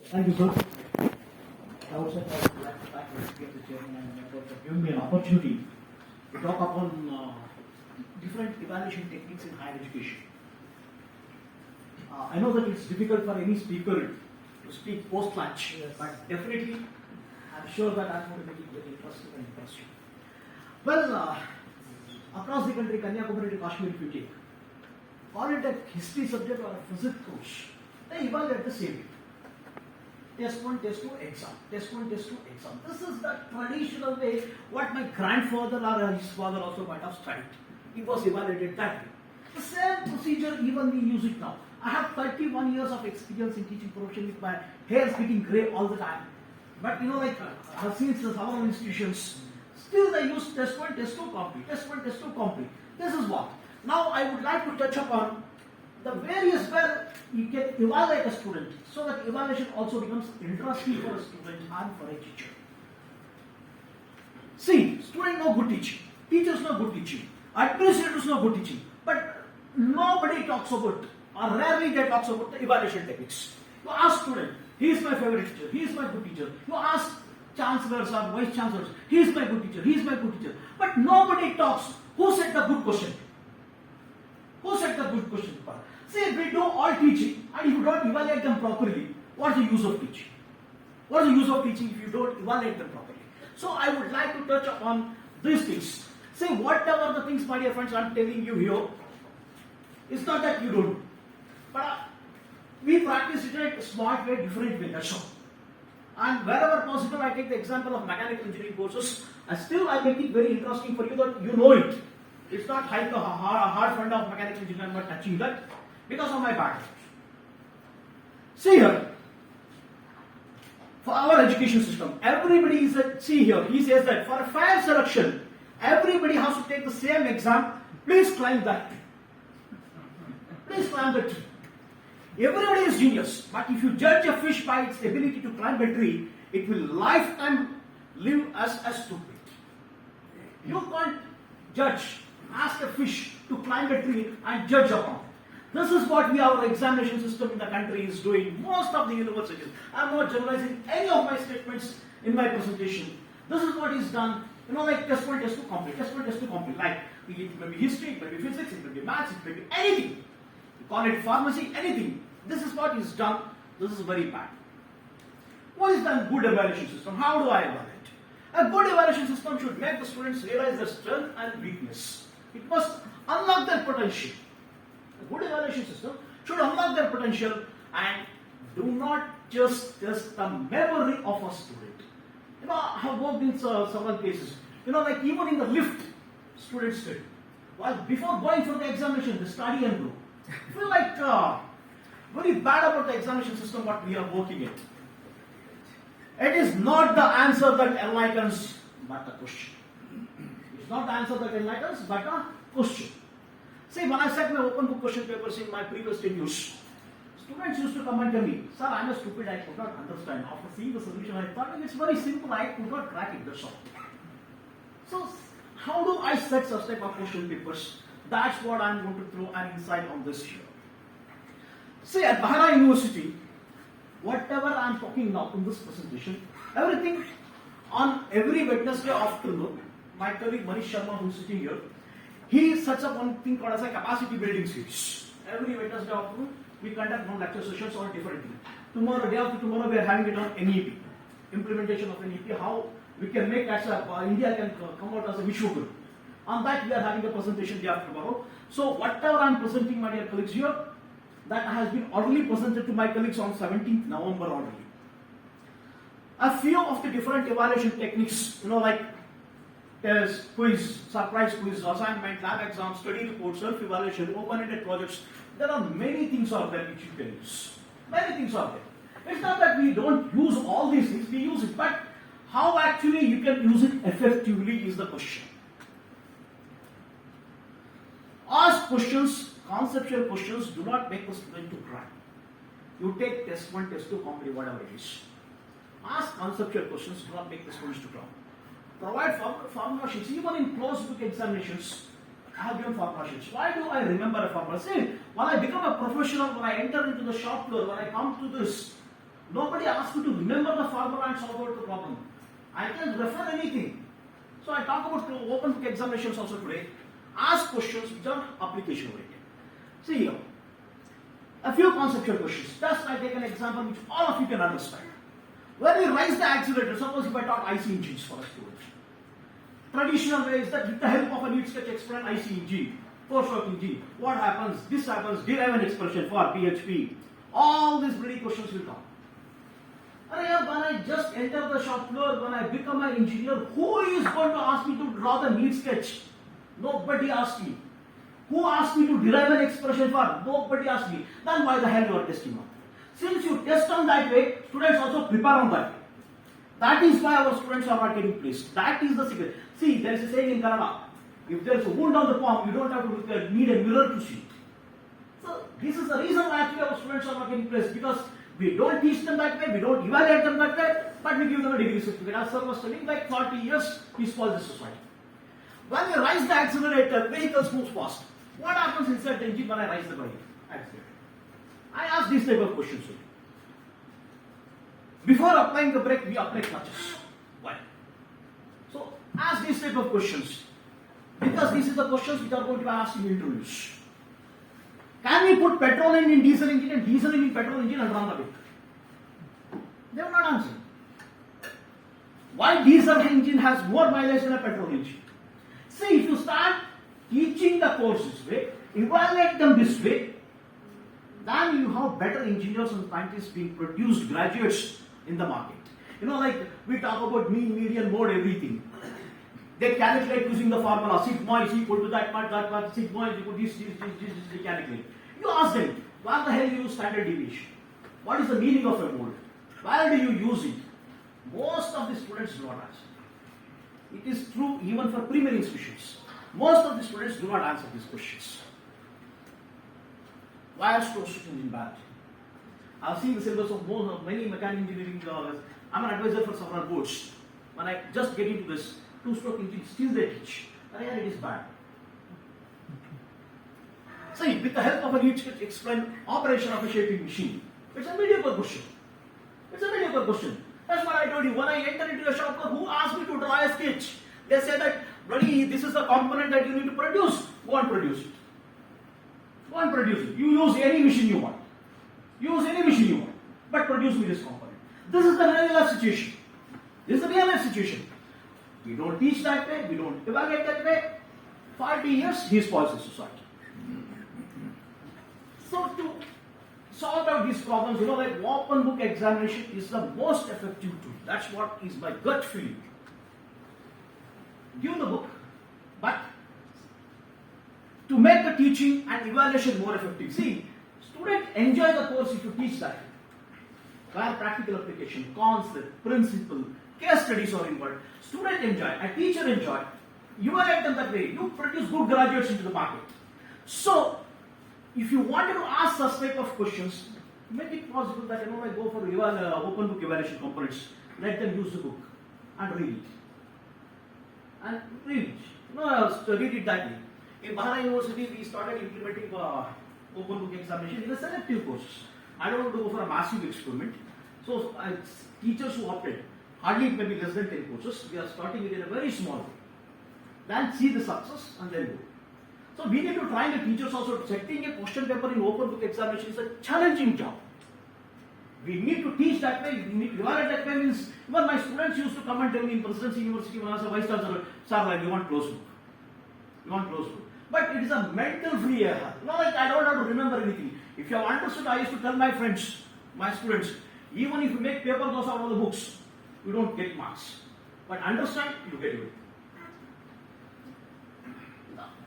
Thank you, sir. I would like to thank the chairman and members for giving me an opportunity to talk upon different evaluation techniques in higher education. I know that it's difficult for any speaker to speak post-lunch, yes, but definitely I'm sure that I'm going to make it very interesting and interesting. Well, across the country, Kanyakumari to Kashmir, if you take, call it a history subject or a physics course, they evaluate the same way. Test 1, test 2, exam. Test 1, test 2, exam. This is the traditional way what my grandfather or his father also might have studied. It was evaluated that way. The same procedure even we use it now. I have 31 years of experience in teaching profession with my hair getting grey all the time. But I have seen some institutions, still they use test 1, test 2, complete. Test 1, test 2, complete. This is what. Now I would like to touch upon the various where you can evaluate a student so that evaluation also becomes interesting for a student and for a teacher. See, student know good teaching, teachers know good teaching, administrators know good teaching, but nobody talks about or rarely they talks about the evaluation techniques. You ask student, he is my favorite teacher, he is my good teacher. You ask chancellors or vice chancellors, he is my good teacher, he is my good teacher. But nobody talks who set the good question. Who set the good question? See, we do all teaching and if you don't evaluate them properly, what's the use of teaching? What is the use of teaching if you don't evaluate them properly? So I would like to touch upon these things. See, whatever the things, my dear friends, I'm telling you here, it's not that you don't. But we practice it in a smart way, different way, that's all. And wherever possible, I take the example of mechanical engineering courses. And still I make it very interesting for you that you know it. It's not hard fund of mechanical engineering, but touching that because of my background. See here, for our education system, everybody is see here, he says that for a fair selection, everybody has to take the same exam. Please climb that tree. Please climb the tree. Everybody is genius, but if you judge a fish by its ability to climb a tree, it will lifetime live as a stupid. You can't ask a fish to climb a tree and judge upon it. This is what our examination system in the country is doing. Most of the universities. I am not generalizing any of my statements in my presentation. This is what is done. Like test 1, test 2, complete. Test 1, test 2, complete. Like it may be history, it may be physics, it may be maths, it may be anything. You call it pharmacy, anything. This is what is done. This is very bad. What is the good evaluation system? How do I evaluate? A good evaluation system should make the students realize their strength and weakness. It must unlock their potential. A good evaluation system should unlock their potential and do not just test the memory of a student. I have worked in several cases. Like even in the lift, students study. While before going for the examination, they study and go. I feel like very bad about the examination system what we are working in. It is not the answer that enlightens, but a question. It's not the answer that enlightens, but a question. See, when I set my open book question papers in my previous tenures, students used to come and tell me, "Sir, I'm a stupid, I could not understand. After seeing the solution, I thought it's very simple, I could not crack it, that's all." So, how do I set such type of question papers? That's what I'm going to throw an insight on this here. See, at Bahara University, whatever I'm talking now in this presentation, everything on every Wednesday afternoon, my colleague Manish Sharma, who is sitting here, he sets up one thing called as a capacity building series. Every Wednesday afternoon, we conduct one lecture sessions on different things. Tomorrow, day after tomorrow, we are having it on NEP, implementation of NEP, how we can make as India can come out as a Vishwaguru. On that, we are having a presentation day after tomorrow. So, whatever I am presenting, my dear colleagues here, that has been already presented to my colleagues on 17th November already. A few of the different evaluation techniques, like test, quiz, surprise quiz, assignment, lab exam, study report, self-evaluation, open-ended projects. There are many things out there which you can use. Many things are there. It's not that we don't use all these things, we use it, but how actually you can use it effectively is the question. Ask questions, conceptual questions do not make the student to cry. You take test 1, test 2, complete, whatever it is. Ask conceptual questions, do not make the students to cry. Provide formula sheets. Even in closed book examinations, I have given formula sheets. Why do I remember a formula? See, when I become a professional, when I enter into the shop floor, when I come to this, Nobody asks you to remember the formula and solve out the problem. I can refer anything. So I talk about open book examinations also today. Ask questions which are application oriented. See here, a few conceptual questions. Just I take an example which all of you can understand. When you raise the accelerator, suppose if I taught IC engines for a student. Traditional way is that with the help of a neat sketch explain IC engine, four-stroke engine, what happens, this happens, derive an expression for PHP. All these pretty questions will come. When I just enter the shop floor, when I become an engineer, who is going to ask me to draw the neat sketch? Nobody asks me. Who asked me to derive an expression for? Nobody asked me. Then why the hell you are testing on? Since you test on that way, students also prepare on that way. That is why our students are not getting placed. That is the secret. See, there is a saying in Kannada, if there is a wound on the palm, you don't have to need a mirror to see. So this is the reason why actually our students are not getting placed, because we don't teach them that way, we don't evaluate them that way, but we give them a degree certificate. As sir was studying like 40 years, he spoils the society. When you rise the accelerator, vehicles move fast. What happens inside the engine when I rise the accelerator? I ask these type of questions. Before applying the brake, we apply clutches. Why? So ask these type of questions, because these are the questions which are going to be asked in interviews. Can we put petrol engine in diesel engine and diesel engine in petrol engine and run the brake? They will not answer. Why diesel engine has more mileage than a petrol engine? See, if you start teaching the course this way, evaluate them this way, then you have better engineers and scientists being produced, graduates in the market. Like we talk about mean, median, mode, everything. They calculate using the formula, sigma is equal to that much, sigma is equal to this, they calculate. You ask them, why the hell you use standard deviation? What is the meaning of a mode? Why do you use it? Most of the students do not answer. It is true even for primary institutions. Most of the students do not answer these questions. Why are stroke engine bad? I've seen the syllabus of many mechanical engineering. I'm an advisor for several boards. When I just get into this, two-stroke engine, still they teach. And it is bad. See, with the help of a neat sketch, explain operation of a shaping machine. It's a mediocre question. It's a mediocre question. That's what I told you. When I enter into a shop, who asked me to draw a sketch? They say that, bloody, this is the component that you need to produce. Go and produce it. Go and produce it. You use any machine you want. Use any machine you want. But produce me this component. This is the real life situation. This is the real life situation. We don't teach that way. We don't evaluate that way. 40 years, he spoils the society. So to sort out these problems, like open book examination is the most effective tool. That's what is my gut feeling. Give the book, but to make the teaching and evaluation more effective. See, students enjoy the course if you teach that. Where practical application, concept, principle, case studies are involved. Student enjoy, a teacher enjoy. You evaluate them that way. You produce good graduates into the market. So, if you wanted to ask such type of questions, make it possible that I go for open book evaluation components. Let them use the book and read it. And read it. Read it that way. In Mahara University, we started implementing open book examination in a selective courses. I don't want to go for a massive experiment. So, teachers who opted, hardly maybe less than 10 courses, we are starting it in a very small way. Then see the success and then go. So we need to train the teachers also. Setting a question paper in open book examination is a challenging job. We need to teach that way. We need to evaluate that way. Means even my students used to come and tell me in Presidency University when I was a vice chancellor, sir, you want closed book. You want closed book. But it is a mental free error. Like I don't have to remember anything. If you have understood, I used to tell my friends, my students, even if you make paper goes out of the books, you don't get marks. But understand, you get it.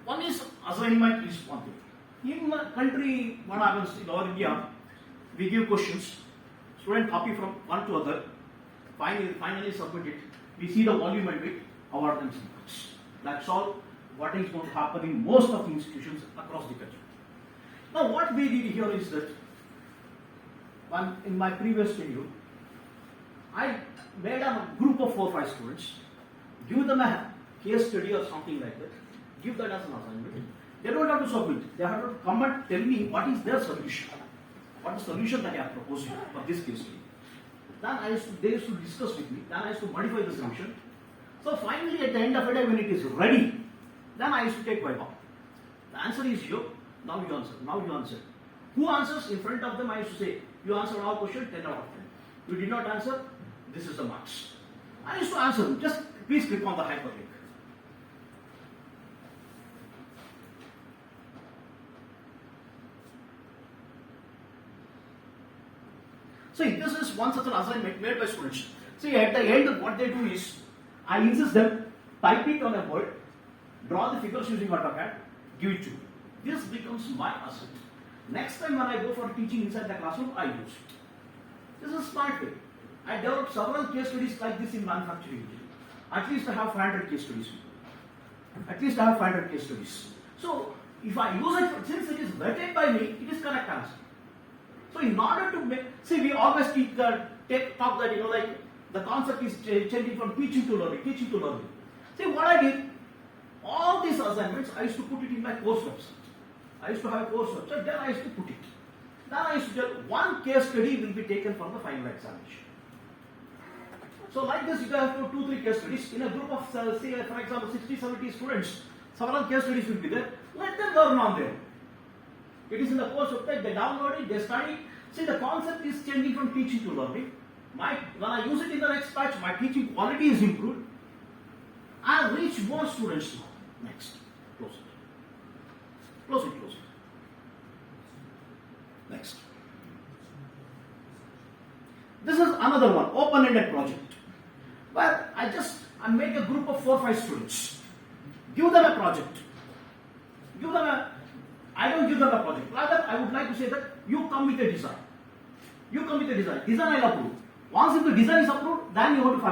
One is assignment is one thing. In the country, what happens in our India, we give questions, student copy from one to other, finally submit it, we see the volume and weight, award them some marks. That's all what is going to happen in most of the institutions across the country. Now what we did here is that, in my previous video, I made a group of 4 or 5 students, give them a case study or something like that, give that as an assignment. They don't have to submit. They have to come and tell me what is their solution. What is the solution that I have proposed for this case study. Then they used to discuss with me. Then I used to modify the solution. So finally, at the end of the day, when it is ready, then I used to take Viva. The answer is you. Now you answer. Now you answer. Who answers in front of them? I used to say, you answered all questions, 10 out of 10. You did not answer, this is the marks. I used to answer them. Just please click on the hyperlink. See, this is one such an assignment made by students. See, at the end, what they do is, I insist them, type it on a board, draw the figures using AutoCAD, give it to you. This becomes my asset. Next time when I go for teaching inside the classroom, I use it. This is a smart way. I developed several case studies like this in manufacturing. At least I have 500 case studies. At least I have 500 case studies. So, if I use it, since it is vetted by me, it is correct answer. So, in order to make, see, we always talk that, like, the concept is changing from teaching to learning. See, what I did, all these assignments, I used to put it in my course website. I used to have a course website, then I used to put it. Then I used to tell one case study will be taken from the final examination. So like this, you have 2-3 case studies. In a group of, say, for example, 60-70 students, several case studies will be there. Let them learn on them. It is in the course website, they download it, they study. See, the concept is changing from teaching to learning. When I use it in the next batch, my teaching quality is improved. I reach more students now. Next. Close it. Close it. Next. This is another one, open-ended project. Where I make a group of 4-5 students. Give them a project. I don't give them a project. Rather, I would like to say that you come with a design. Design I'll approve. Once if the design is approved, then you have to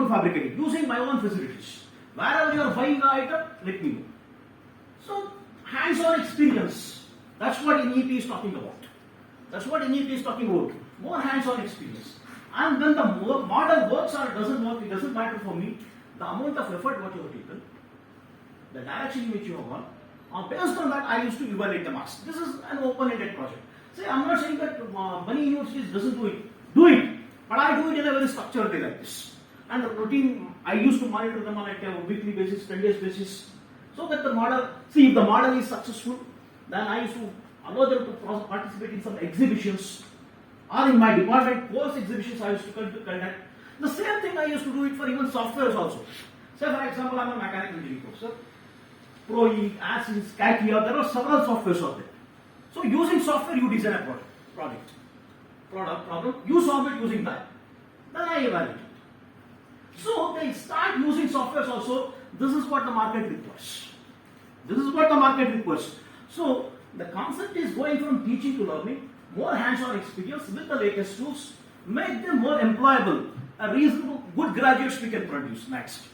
fabricate it. Using my own facilities. Wherever you are buying the item, let me know. So, hands-on experience. That's what NEP is talking about. More hands-on experience. And when the model works or doesn't work, it doesn't matter for me. The amount of effort what you have taken, the direction in which you have gone, based on that, I used to evaluate the marks. This is an open-ended project. See, I'm not saying that many universities doesn't do it. Do it. But I do it in a very structured way like this. And the routine, I used to monitor them on a weekly basis, 10 days basis. So that the model, see if the model is successful, then I used to allow them to participate in some exhibitions. Or in my department, course exhibitions I used to conduct. The same thing I used to do it for even softwares also. Say for example, I'm a mechanical engineering course. ProE, ASIS, CATIA, there are several softwares out there. So using software, you design a product, problem, you solve it using that. Then I evaluate it. So they start using softwares also. This is what the market requires. So the concept is going from teaching to learning, more hands-on experience with the latest tools, make them more employable, a reasonable, good graduates we can produce. Next.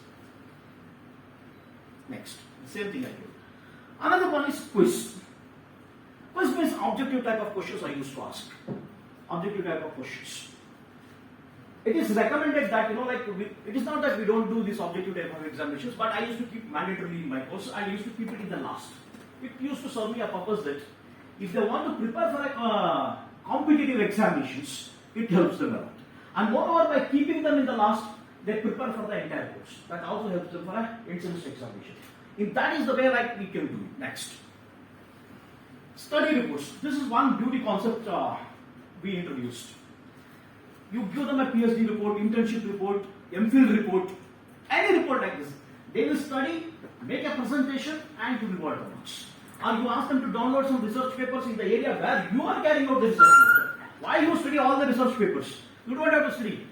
The same thing I do. Another one is quiz. Quiz means objective type of questions I used to ask. It is recommended that, it is not that we don't do this objective type of examinations, but I used to keep mandatorily in my course, I used to keep it in the last. It used to serve me a purpose that if they want to prepare for competitive examinations, it helps them a lot. And moreover, by keeping them in the last, they prepare for the entire course. That also helps them for an end-semester examination. If that is the way we can do it. Next. Study reports. This is one beauty concept we introduced. You give them a PhD report, internship report, MPhil report, any report like this. They will study, make a presentation, and to reward the marks. Or you ask them to download some research papers in the area where you are carrying out the research paper. Why you study all the research papers? You don't have to study.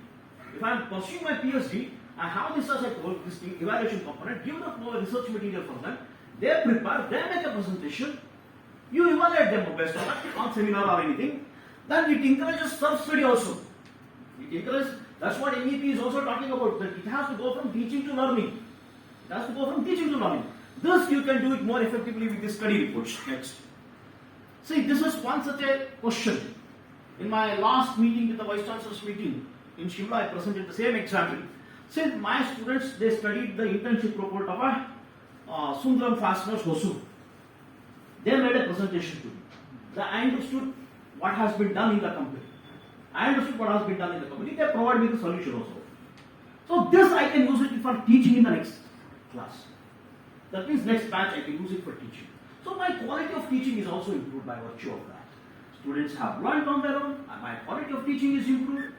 If I am pursuing my PhD, I have this as a goal, this evaluation component, give the research material for them, they prepare, they make a presentation, you evaluate them based on that, on seminar or anything, then it encourages self-study also. That's what NEP is also talking about, that it has to go from teaching to learning. This you can do it more effectively with the study reports. Next. See, this is one such a question. In my last meeting with the Vice Chancellor's meeting in Shimla, I presented the same example. Since my students, they studied the internship report of Sundaram Fasteners Hosur. They made a presentation to me. I understood what has been done in the company. I understood what has been done in the community. They provide me the solution also. So this I can use it for teaching in the next class. That means next batch I can use it for teaching. So my quality of teaching is also improved by virtue of that. Students have learned on their own, and my quality of teaching is improved.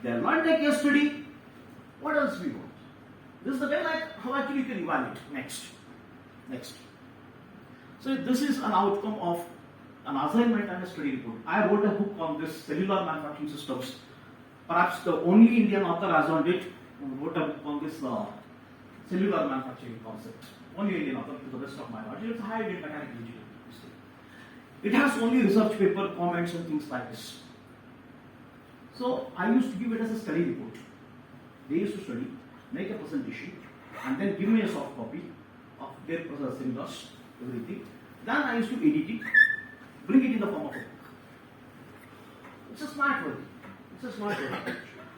They learned a case study. What else we want? This is the way like how actually you can evaluate. Next. So this is an outcome of an assignment and a study report. I wrote a book on this cellular manufacturing systems. Perhaps the only Indian author has on it who wrote a book on this cellular manufacturing concept. Only Indian author to the best of my knowledge. It's high in mechanical engineering. It has only research paper comments and things like this. So I used to give it as a study report. They used to study, make a presentation, and then give me a soft copy of their seminars, everything. Then I used to edit it, bring it in the form of a book. It's a smart work.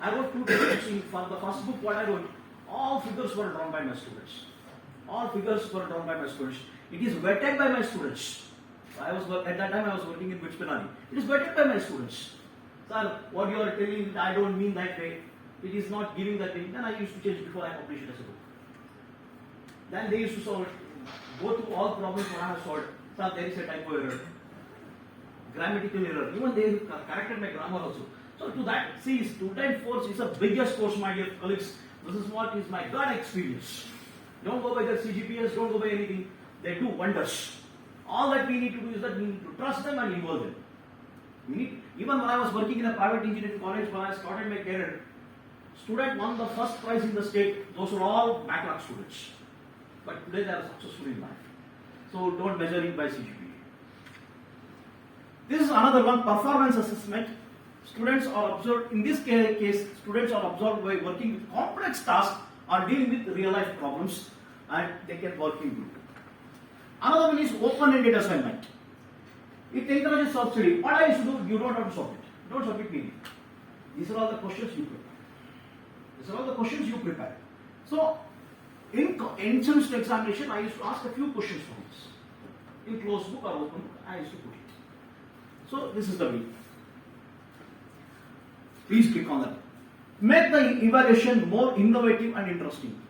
I wrote 2 pages for the first book. What I wrote, all figures were drawn by my students. It is vetted by my students. At that time I was working in Vichpanani. It is vetted by my students. Sir, what you are telling, I don't mean that way. It is not giving that way. Then I used to change before I published it as a book. Then they used to go through all problems what I have solved. Sir, there is a typo error, grammatical error. Even they corrected my grammar also. So to that, see, student force is the biggest force, my dear colleagues. This is what is my God experience. Don't go by their CGPS, don't go by anything. They do wonders. All that we need to do is that we need to trust them and involve them. Even when I was working in a private engineering college, when I started my career, student won the first prize in the state. Those were all backlog students. But today they are successful in life. So don't measure it by CGPA. This is another one, performance assessment. Students are observed, in this case, students are observed by working with complex tasks or dealing with real life problems, and they can work in group. Another one is open-ended assignment. It encourages self-study. What I used to do, you don't have to submit. Don't submit me. These are all the questions you prepare. So, in semester examination, I used to ask a few questions from this. In closed book or open book, I used to put it. So, this is the way. Please click on that. Make the evaluation more innovative and interesting.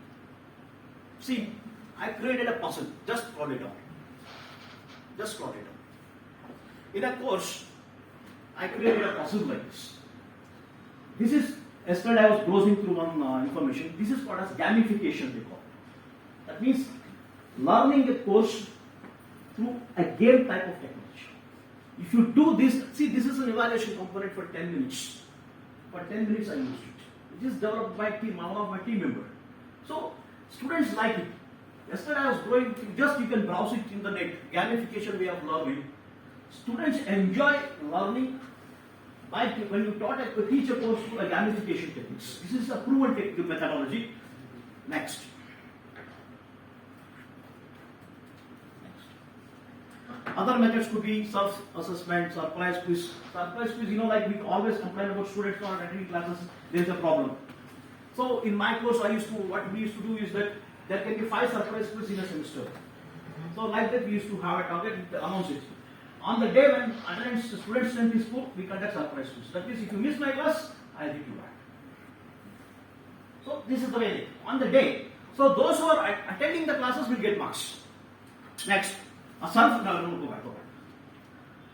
See, I created a puzzle. Just plot it out. In a course, I created a puzzle like this. This is, yesterday I was browsing through one information. This is called as gamification, they call it. That means learning a course through a game type of technology. If you do this, see, this is an evaluation component for 10 minutes. For 10 minutes I used it. It is developed by one of my team members. So, students like it. Yesterday I was going, you can browse it in the net, gamification way of learning. Students enjoy learning by when you teach a course through a gamification techniques. This is a proven technical methodology. Next. Other methods could be self-assessment, surprise quiz. Surprise quiz, like we always complain about students not attending classes, there is a problem. So in my course, what we used to do is that there can be 5 surprise quiz in a semester. So like that, we used to have a target and announce it. On the day when student strength is full, we conduct surprise quiz. That means if you miss my class, I hit you back. So this is the way. On the day, so those who are attending the classes will get marks. Next,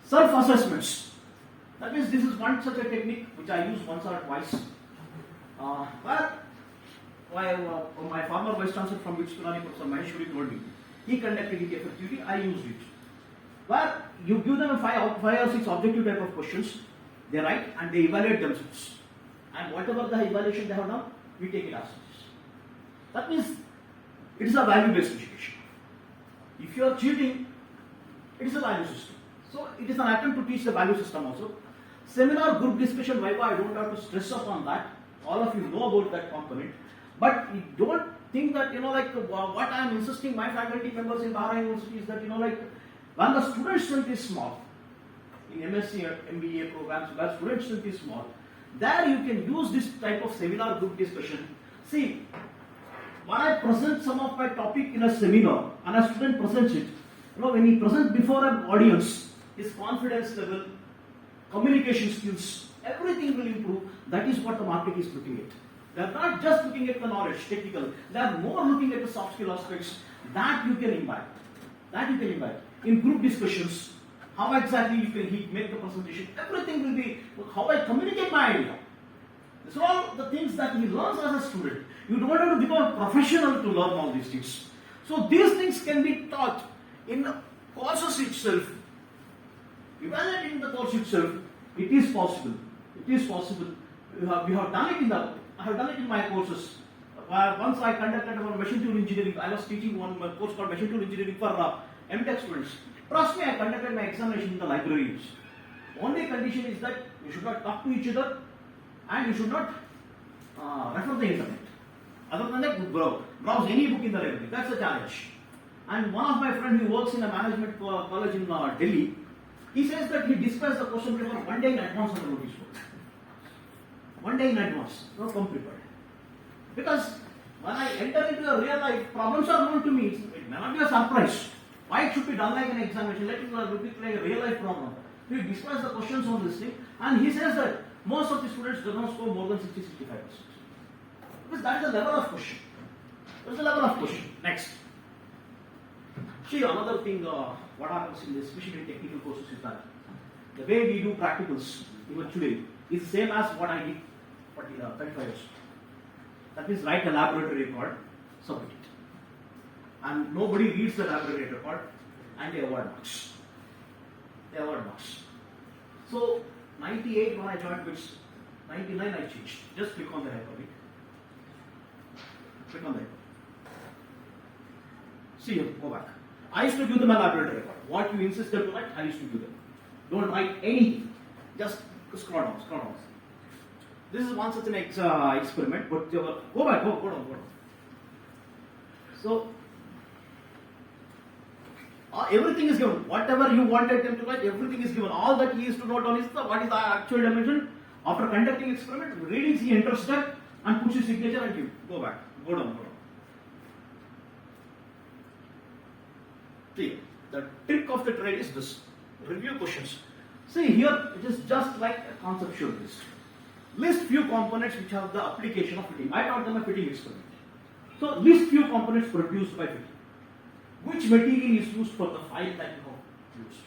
self-assessments. That means this is one such a technique which I use once or twice. But my former vice chancellor from Vichpanani, Professor Maheshwari, told me he conducted it effectively. I used it. Where you give them 5 or 6 objective type of questions, they write and they evaluate themselves. And whatever the evaluation they have done, we take it as such. That means it is a value-based education. If you are cheating, it is a value system. So it is an attempt to teach the value system also. Seminar, group discussion, Viva, I don't have to stress upon that. All of you know about that component. But you don't think that, what I am insisting my faculty members in Bahrain University is that, when the student strength is small, in MSc or MBA programs where student strength is small, there you can use this type of seminar group discussion. See, when I present some of my topic in a seminar and a student presents it, when he presents before an audience, his confidence level, communication skills, everything will improve. That is what the market is looking at. They are not just looking at the knowledge, technical. They are more looking at the soft skill aspects that you can imbibe. That you can imbibe. In group discussions, how exactly you can make the presentation. Everything will be how I communicate my idea. These are all the things that he learns as a student. You don't have to become a professional to learn all these things. So these things can be taught in the courses itself. Evaluating the course itself, it is possible. It is possible. We have done it I have done it in my courses. Once I conducted one machine tool engineering. I was teaching one course called machine tool engineering for MTech students. Trust me, I conducted my examination in the libraries. Only condition is that you should not talk to each other and you should not refer the internet. Other than that, browse any book in the library. That's the challenge. And one of my friends who works in a management college in Delhi, he says that he dispatched the question paper 1 day in advance on the notice board. 1 day in advance, no come prepared. Because when I enter into the real life, problems are known to me. It may not be a surprise. Why it should be done like an examination? Let it look like a real life problem. We discuss the questions on this thing, and he says that most of the students do not score more than 60-65%. Because that is the level of question. That is the level of question. Next. See, another thing, what happens in this, especially in technical courses, is that the way we do practicals, even today, is the same as what I did 35 years. That means write a laboratory record, submit it. And nobody reads the laboratory record and they award marks. They award marks. So, 98 when I joined BITS, 99 I changed. Just click on the record. Click on the record. See here, go back. I used to give them a laboratory record. What you insisted to write, I used to give them. Don't write anything. Just scroll down, scroll down. This is one such an experiment, but go back, go down. So, everything is given. Whatever you wanted them to write, everything is given. All that he is to note down is what is the actual dimension. After conducting experiment, readings he enters that and puts his signature and you go back, go down. See, the trick of the trade is this. Review questions. See here, it is just like a conceptual list. List few components which have the application of fitting. I taught them a fitting experiment. So list few components produced by fitting. Which material is used for the file that you have used?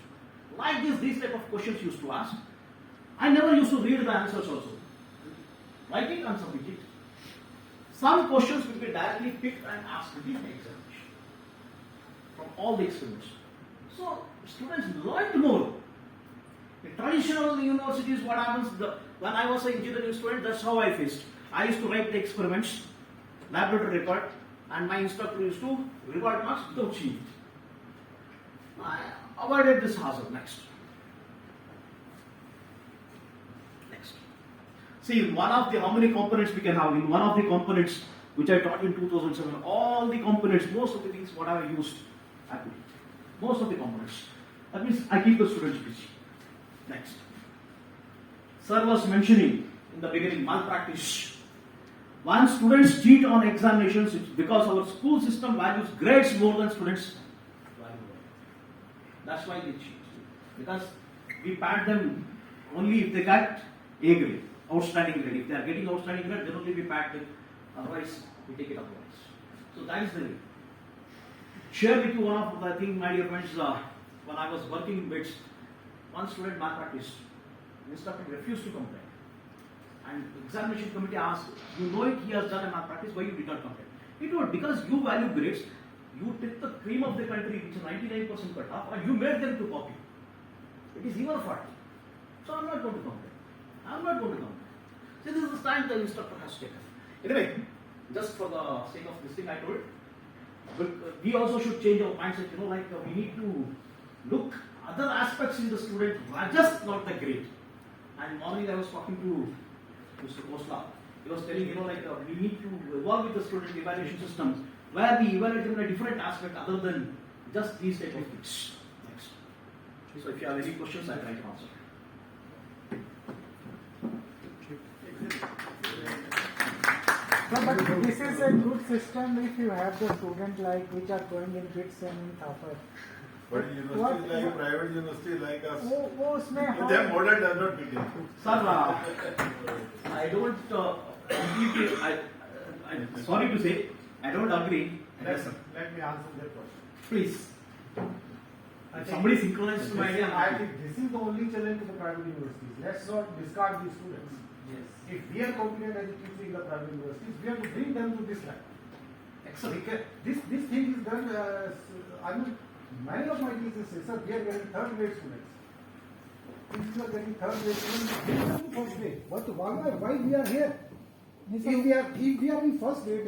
Like this, these type of questions used to ask. I never used to read the answers also. Write it and submit it. Some questions will be directly picked and asked in the examination from all the experiments. So students learned more. In traditional universities, what happens, when I was an engineering student, that's how I faced. I used to write the experiments, laboratory record, and my instructor used to reward marks without seeing it. I avoided this hazard. Next. See, one of the, how many components we can have? In one of the components, which I taught in 2007, all the components, most of the things what I have used, I put it. Most of the components. That means I keep the students busy. Next. Sir was mentioning in the beginning malpractice. When students cheat on examinations, it's because our school system values grades more than students value. That's why they cheat. Because we pad them only if they get A grade, outstanding grade. If they are getting outstanding grade, then only we pad them. Otherwise, we take it otherwise. So that is the way. Share with you one of the things, my dear friends, when I was working in BITS, one student malpracticed. The instructor refused to complain. And examination committee asked, you know it, he has done a malpractice, why you did not complain? He told, because you value grades, you took the cream of the country, which is 99% cut off, and you made them to copy. It is your fault. So I'm not going to complain. I'm not going to complain. So this is the stand the instructor has taken. Anyway, just for the sake of this thing I told, but we also should change our mindset, we need to look other aspects in the student, just not the grade. And morning I was talking to Mr. Khosla. He was telling, we need to evolve with the student evaluation systems where we evaluate them in a different aspect other than just these type of things. Next. So if you have any questions, I'll try to answer. No, but this is a good system if you have the student which are going in BITS and in Thapar. But university like private university like us, वो उसमें with them model does not fit in. Sir, I don't completely. I'm sorry to say, I don't agree. let me answer that question. Please, I if think- somebody synchronized my idea. I think this is the only challenge to the private universities. Let's not discard these students. Yes. If we are competent as a teacher in the private universities, we have to bring them to this level. Excellent. This thing is done. I mean, many of my teachers say, sir, we are getting third grade students. If you are getting third grade students, bring them to first grade. Why we are here? If we are in first grade.